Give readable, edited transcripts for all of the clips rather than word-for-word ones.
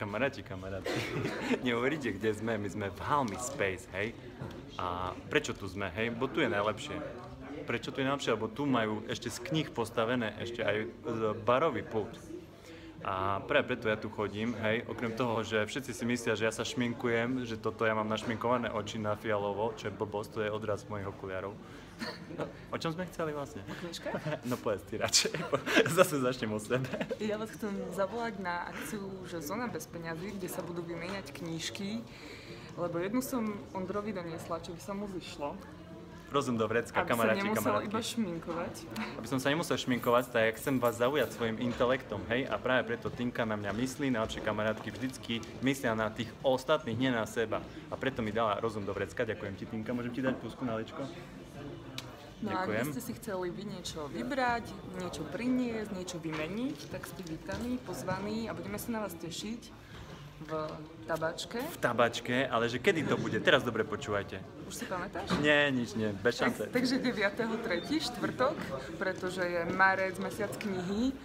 Kamaráti, neuveríte, kde sme? My sme v Halmy Space, hej? A prečo tu sme, hej? Bo tu je najlepšie. Prečo tu je najlepšie? Lebo tu majú ešte z kníh postavené ešte aj barový pult. A práve preto ja tu chodím, hej, okrem toho, že všetci si myslia, že ja sa šminkujem, že toto ja mám našminkované oči na fialovo, čo je blbosť, to je odraz mojich okuliarov. No, o čom sme chceli vlastne? O knižke? No povedz ty radšej, zase začnem o sebe. Ja vás chcem zavolať na akciu, že Zóna bez peňazí, kde sa budú vymieňať knížky, lebo jednu som Ondrovi doniesla, čo by sa mu vyšlo. Rozum do vrecka, kamaráti, kamarátky. Aby sa nemusel iba kamarátky. šminkovať. Aby som sa nemusel šminkovať, tak chcem vás zaujať svojim intelektom, hej? A práve preto Tinka na mňa myslí, najlepšie kamarátky vždycky myslia na tých ostatných, nie na seba. A preto mi dala rozum do vrecka. Ďakujem ti, Tinka. Môžem ti dať pusku na ličko? No a ak by ste si chceli vy niečo vybrať, niečo priniesť, niečo vymeniť, tak ste vítaní, pozvaní a budeme sa na vás tešiť v tabačke. V tabačke, ale že kedy to bude? Teraz dobre počúvajte. Už si pamätáš? Nie, nič nie, bez šance. Takže 9.3., štvrtok, pretože je marec, mesiac knihy.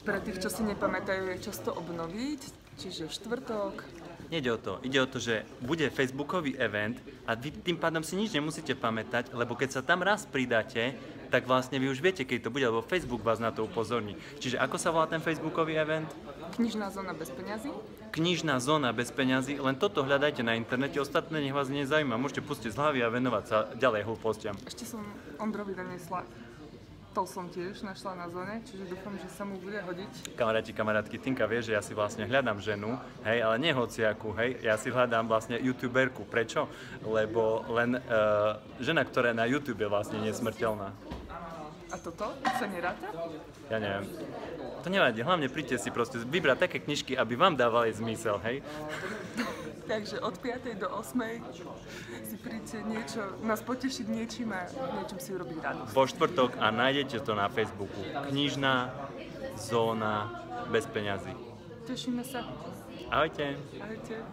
Pre tých, čo si nepamätajú, je často obnoviť, čiže štvrtok. Nejde o to. Ide o to, že bude facebookový event a vy tým pádom si nič nemusíte pamätať, lebo keď sa tam raz pridáte, tak vlastne vy už viete, keď to bude, lebo Facebook vás na to upozorní. Čiže ako sa volá ten facebookový event? Knižná zóna bez peňazí. Knižná zóna bez peňazí, len toto hľadajte na internete, ostatné nech vás nezaujíma, môžete pustiť z hlavy a venovať sa ďalej hlúpostiam. Ešte som Ondrovi doniesla, to som tiež našla na zóne, čiže dúfam, že sa mu bude hodiť. Kamaráti, kamarátky, Tinka vie, že ja si vlastne hľadám ženu, hej, ale nie hociakú, hej, ja si hľadám vlastne youtuberku. Prečo? Lebo len žena, ktorá je na YouTube je vlastne nesmrteľná. A toto sa neráta? Ja neviem. To nevadí, hlavne príďte si proste vybrať také knižky, aby vám dávali zmysel, hej? Takže od 5. do 8. si príďte niečo, nás potešiť niečím a niečím si urobiť radosť. Vo štvrtok a nájdete to na Facebooku. Knižná zóna bez peňazí. Tešíme sa. Ahojte. Ahojte.